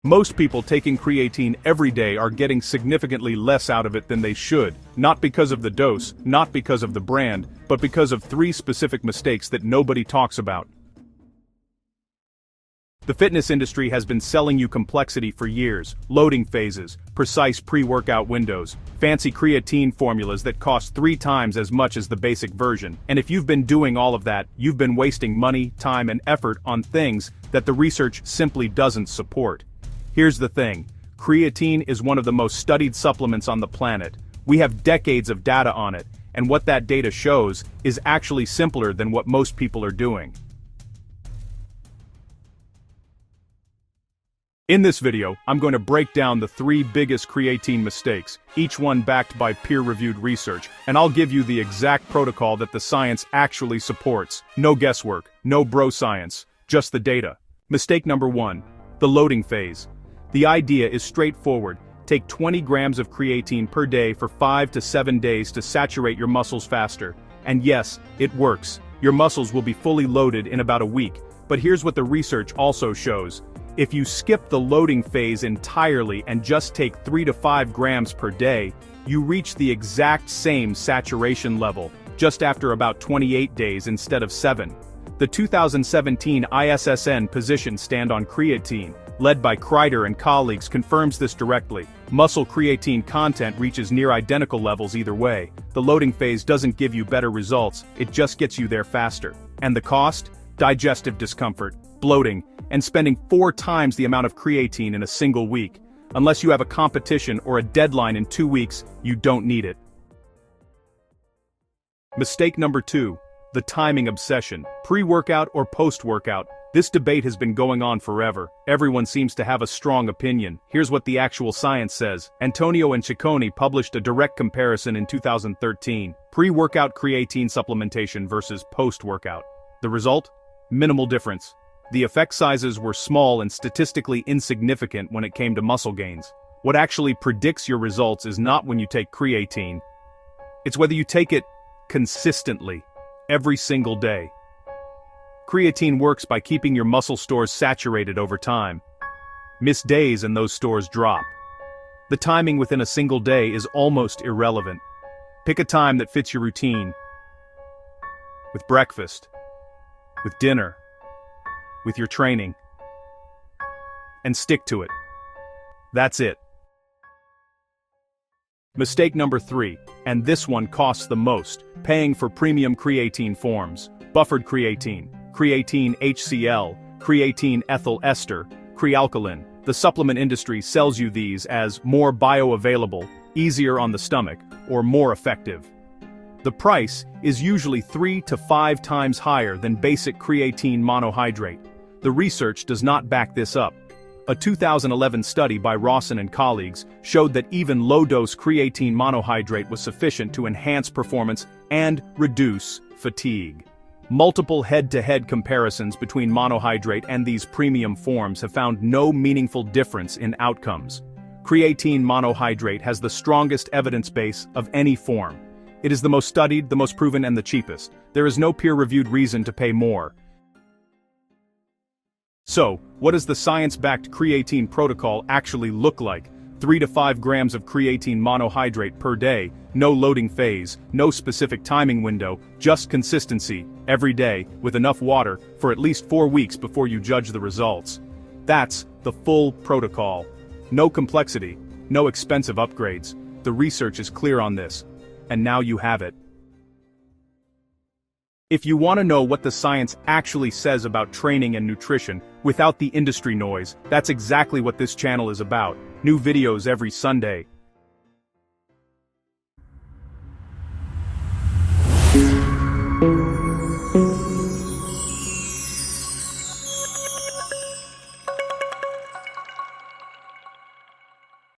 Most people taking creatine every day are getting significantly less out of it than they should, not because of the dose, not because of the brand, but because of 3 specific mistakes that nobody talks about. The fitness industry has been selling you complexity for years: loading phases, precise pre-workout windows, fancy creatine formulas that cost 3 times as much as the basic version. And if you've been doing all of that, you've been wasting money, time, and effort on things that the research simply doesn't support. Here's the thing: creatine is one of the most studied supplements on the planet. We have decades of data on it, and what that data shows is actually simpler than what most people are doing. In this video, I'm going to break down the 3 biggest creatine mistakes, each one backed by peer-reviewed research, and I'll give you the exact protocol that the science actually supports. No guesswork, no bro science, just the data. Mistake number 1: the loading phase. The idea is straightforward: take 20 grams of creatine per day for 5 to 7 days to saturate your muscles faster. And yes, it works. Your muscles will be fully loaded in about a week. But here's what the research also shows: if you skip the loading phase entirely and just take 3 to 5 grams per day, you reach the exact same saturation level, just after about 28 days instead of 7. The 2017 ISSN position stand on creatine, led by Kreider and colleagues, confirms this directly. Muscle creatine content reaches near identical levels either way. The loading phase doesn't give you better results, it just gets you there faster. And the cost? Digestive discomfort, bloating, and spending 4 times the amount of creatine in a single week. Unless you have a competition or a deadline in 2 weeks, you don't need it. Mistake number 2: the timing obsession. Pre-workout or post-workout? This debate has been going on forever. Everyone seems to have a strong opinion. Here's what the actual science says. Antonio and Ciccone published a direct comparison in 2013. Pre-workout creatine supplementation versus post-workout. The result? Minimal difference. The effect sizes were small and statistically insignificant when it came to muscle gains. What actually predicts your results is not when you take creatine. It's whether you take it consistently, every single day. Creatine works by keeping your muscle stores saturated over time. Miss days and those stores drop. The timing within a single day is almost irrelevant. Pick a time that fits your routine. With breakfast, with dinner, with your training, and stick to it. That's it. Mistake number 3, and this one costs the most: paying for premium creatine forms. Buffered creatine, creatine HCl, creatine ethyl ester, crealkaline. The supplement industry sells you these as more bioavailable, easier on the stomach, or more effective. The price is usually 3 to 5 times higher than basic creatine monohydrate. The research does not back this up. A 2011 study by Rawson and colleagues showed that even low-dose creatine monohydrate was sufficient to enhance performance and reduce fatigue. Multiple head-to-head comparisons between monohydrate and these premium forms have found no meaningful difference in outcomes. Creatine monohydrate has the strongest evidence base of any form. It is the most studied, the most proven, and the cheapest. There is no peer-reviewed reason to pay more. So, what does the science-backed creatine protocol actually look like? 3 to 5 grams of creatine monohydrate per day, no loading phase, no specific timing window, just consistency, every day, with enough water, for at least 4 weeks before you judge the results. That's the full protocol. No complexity, no expensive upgrades. The research is clear on this. And now you have it. If you want to know what the science actually says about training and nutrition, without the industry noise, that's exactly what this channel is about. New videos every Sunday.